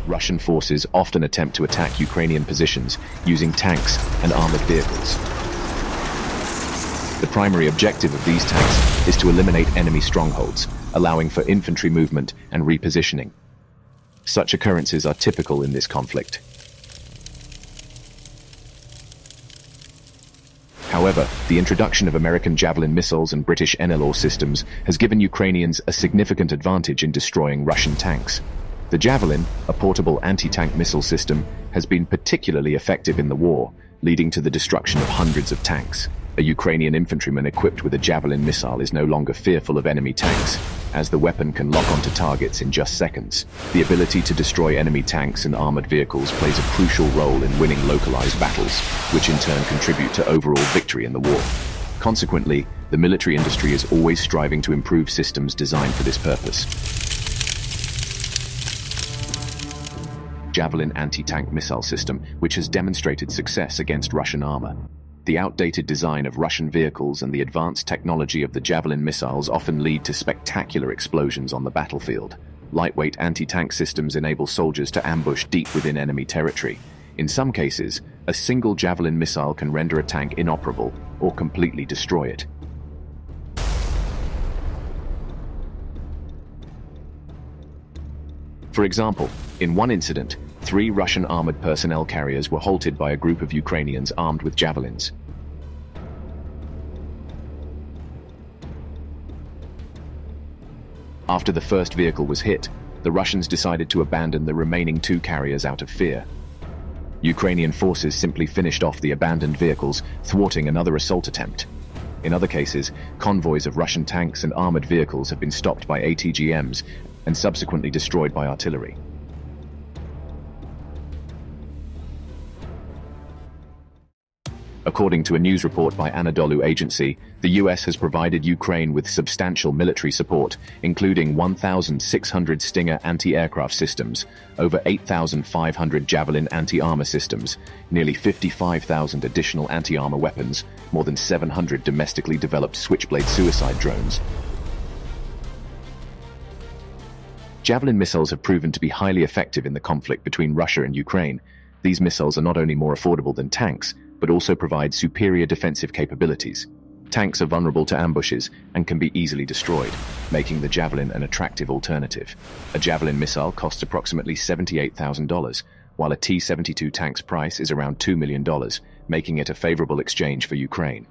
Russian forces often attempt to attack Ukrainian positions using tanks and armored vehicles. The primary objective of these tanks is to eliminate enemy strongholds, allowing for infantry movement and repositioning. Such occurrences are typical in this conflict. However, the introduction of American Javelin missiles and British NLAW systems has given Ukrainians a significant advantage in destroying Russian tanks. The Javelin, a portable anti-tank missile system, has been particularly effective in the war, leading to the destruction of hundreds of tanks. A Ukrainian infantryman equipped with a Javelin missile is no longer fearful of enemy tanks, as the weapon can lock onto targets in just seconds. The ability to destroy enemy tanks and armored vehicles plays a crucial role in winning localized battles, which in turn contribute to overall victory in the war. Consequently, the military industry is always striving to improve systems designed for this purpose. Javelin anti-tank missile system, which has demonstrated success against Russian armor. The outdated design of Russian vehicles and the advanced technology of the Javelin missiles often lead to spectacular explosions on the battlefield. Lightweight anti-tank systems enable soldiers to ambush deep within enemy territory. In some cases, a single Javelin missile can render a tank inoperable or completely destroy it. For example, in one incident, 3 Russian armored personnel carriers were halted by a group of Ukrainians armed with javelins. After the first vehicle was hit, the Russians decided to abandon the remaining 2 carriers out of fear. Ukrainian forces simply finished off the abandoned vehicles, thwarting another assault attempt. In other cases, convoys of Russian tanks and armored vehicles have been stopped by ATGMs and subsequently destroyed by artillery. According to a news report by Anadolu Agency, the US has provided Ukraine with substantial military support, including 1,600 Stinger anti-aircraft systems, over 8,500 Javelin anti-armor systems, nearly 55,000 additional anti-armor weapons, more than 700 domestically developed Switchblade suicide drones. Javelin missiles have proven to be highly effective in the conflict between Russia and Ukraine. These missiles are not only more affordable than tanks, but also provide superior defensive capabilities. Tanks are vulnerable to ambushes and can be easily destroyed, making the Javelin an attractive alternative. A Javelin missile costs approximately $78,000, while a T-72 tank's price is around $2 million, making it a favorable exchange for Ukraine.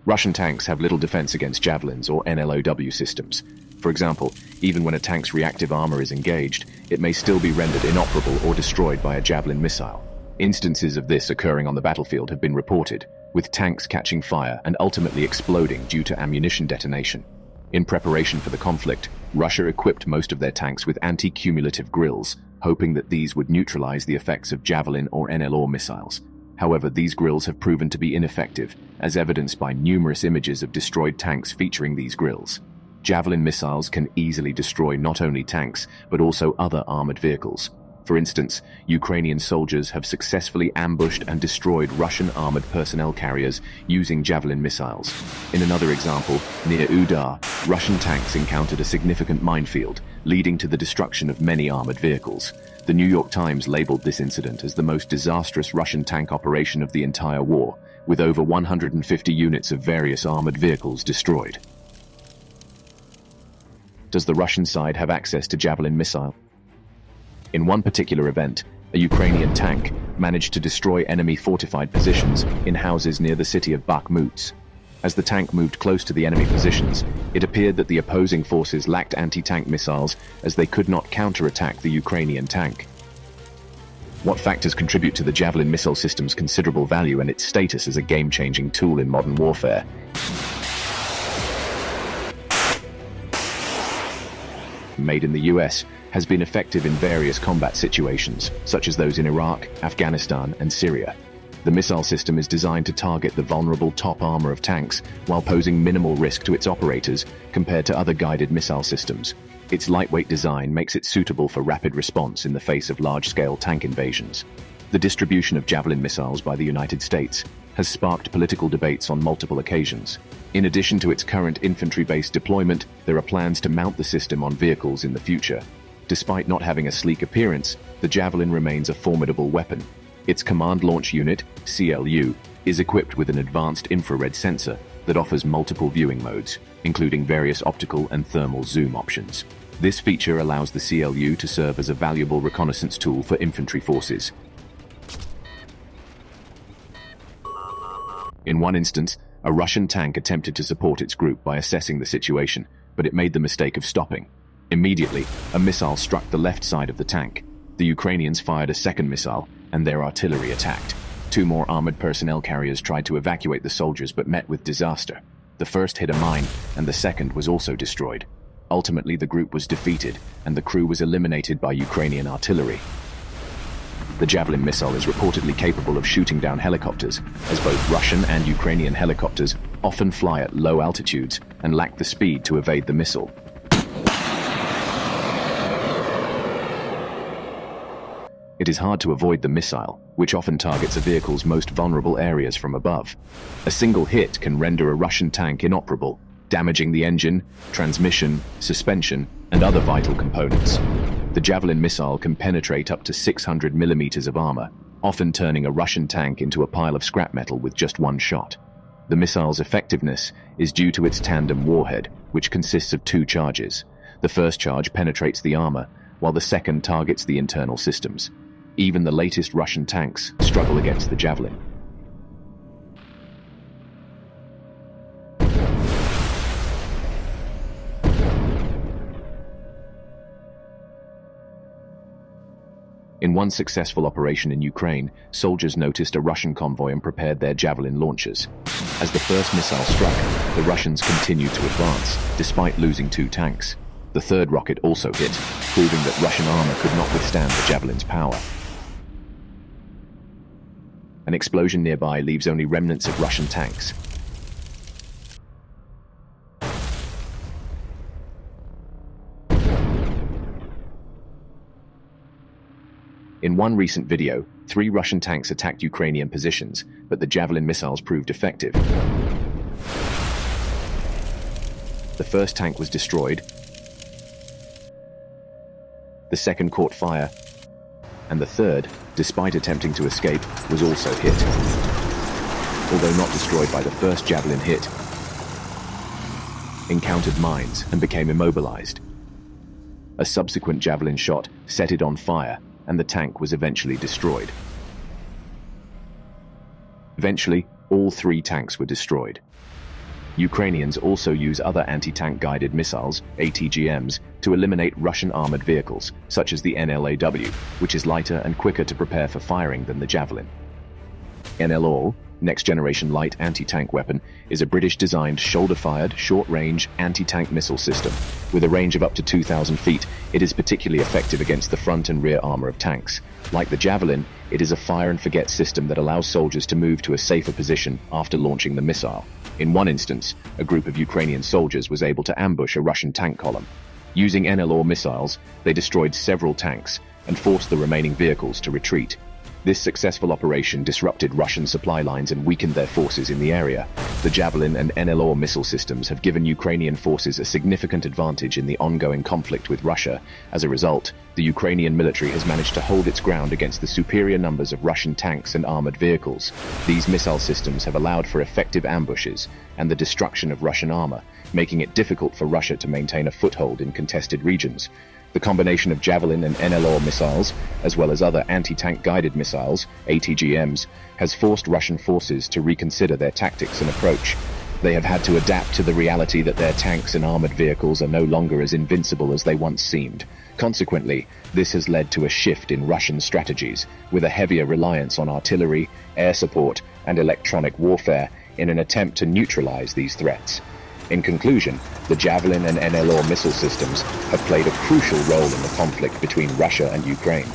Russian tanks have little defense against Javelins or NLAW systems. For example, even when a tank's reactive armor is engaged, it may still be rendered inoperable or destroyed by a Javelin missile. Instances of this occurring on the battlefield have been reported, with tanks catching fire and ultimately exploding due to ammunition detonation. In preparation for the conflict, Russia equipped most of their tanks with anti-cumulative grills, hoping that these would neutralize the effects of Javelin or NLAW missiles. However, these grills have proven to be ineffective, as evidenced by numerous images of destroyed tanks featuring these grills. Javelin missiles can easily destroy not only tanks, but also other armored vehicles. For instance, Ukrainian soldiers have successfully ambushed and destroyed Russian armored personnel carriers using Javelin missiles. In another example, near Udar, Russian tanks encountered a significant minefield, leading to the destruction of many armored vehicles. The New York Times labeled this incident as the most disastrous Russian tank operation of the entire war, with over 150 units of various armored vehicles destroyed. Does the Russian side have access to Javelin missile? In one particular event, a Ukrainian tank managed to destroy enemy fortified positions in houses near the city of Bakhmut. As the tank moved close to the enemy positions, it appeared that the opposing forces lacked anti-tank missiles as they could not counterattack the Ukrainian tank. What factors contribute to the Javelin missile system's considerable value and its status as a game-changing tool in modern warfare? Made in the US, has been effective in various combat situations, such as those in Iraq, Afghanistan, and Syria. The missile system is designed to target the vulnerable top armor of tanks while posing minimal risk to its operators compared to other guided missile systems. Its lightweight design makes it suitable for rapid response in the face of large-scale tank invasions. The distribution of Javelin missiles by the United States has sparked political debates on multiple occasions. In addition to its current infantry-based deployment, there are plans to mount the system on vehicles in the future. Despite not having a sleek appearance, the Javelin remains a formidable weapon. Its Command Launch Unit, CLU, is equipped with an advanced infrared sensor that offers multiple viewing modes, including various optical and thermal zoom options. This feature allows the CLU to serve as a valuable reconnaissance tool for infantry forces. In one instance, a Russian tank attempted to support its group by assessing the situation, but it made the mistake of stopping. Immediately, a missile struck the left side of the tank. The Ukrainians fired a second missile, and their artillery attacked. Two more armored personnel carriers tried to evacuate the soldiers but met with disaster. The first hit a mine, and the second was also destroyed. Ultimately, the group was defeated, and the crew was eliminated by Ukrainian artillery. The Javelin missile is reportedly capable of shooting down helicopters, as both Russian and Ukrainian helicopters often fly at low altitudes and lack the speed to evade the missile. It is hard to avoid the missile, which often targets a vehicle's most vulnerable areas from above. A single hit can render a Russian tank inoperable, damaging the engine, transmission, suspension, and other vital components. The Javelin missile can penetrate up to 600 millimeters of armor, often turning a Russian tank into a pile of scrap metal with just one shot. The missile's effectiveness is due to its tandem warhead, which consists of two charges. The first charge penetrates the armor, while the second targets the internal systems. Even the latest Russian tanks struggle against the Javelin. In one successful operation in Ukraine, soldiers noticed a Russian convoy and prepared their Javelin launchers. As the first missile struck, the Russians continued to advance, despite losing two tanks. The third rocket also hit, proving that Russian armor could not withstand the Javelin's power. An explosion nearby leaves only remnants of Russian tanks. In one recent video, 3 Russian tanks attacked Ukrainian positions, but the Javelin missiles proved effective. The first tank was destroyed, the second caught fire, and the third, despite attempting to escape, was also hit. Although not destroyed by the first Javelin hit, encountered mines and became immobilized. A subsequent Javelin shot set it on fire, and the tank was eventually destroyed. Eventually, all 3 tanks were destroyed. Ukrainians also use other anti-tank guided missiles, ATGMs, to eliminate Russian armored vehicles, such as the NLAW, which is lighter and quicker to prepare for firing than the Javelin. NLAW, Next Generation Light Anti-Tank Weapon, is a British-designed, shoulder-fired, short-range anti-tank missile system. With a range of up to 2,000 feet, it is particularly effective against the front and rear armor of tanks. Like the Javelin, it is a fire-and-forget system that allows soldiers to move to a safer position after launching the missile. In one instance, a group of Ukrainian soldiers was able to ambush a Russian tank column. Using NLAW missiles, they destroyed several tanks and forced the remaining vehicles to retreat. This successful operation disrupted Russian supply lines and weakened their forces in the area. The Javelin and NLAW missile systems have given Ukrainian forces a significant advantage in the ongoing conflict with Russia. As a result, the Ukrainian military has managed to hold its ground against the superior numbers of Russian tanks and armored vehicles. These missile systems have allowed for effective ambushes and the destruction of Russian armor, making it difficult for Russia to maintain a foothold in contested regions. The combination of Javelin and NLAW missiles, as well as other anti-tank guided missiles, ATGMs, has forced Russian forces to reconsider their tactics and approach. They have had to adapt to the reality that their tanks and armored vehicles are no longer as invincible as they once seemed. Consequently, this has led to a shift in Russian strategies, with a heavier reliance on artillery, air support, and electronic warfare in an attempt to neutralize these threats. In conclusion, the Javelin and NLAW missile systems have played a crucial role in the conflict between Russia and Ukraine.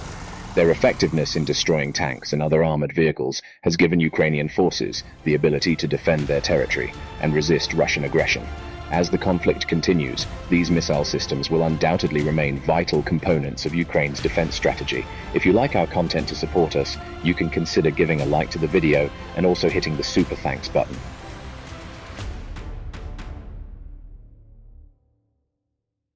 Their effectiveness in destroying tanks and other armored vehicles has given Ukrainian forces the ability to defend their territory and resist Russian aggression. As the conflict continues, these missile systems will undoubtedly remain vital components of Ukraine's defense strategy. If you like our content to support us, you can consider giving a like to the video and also hitting the super thanks button.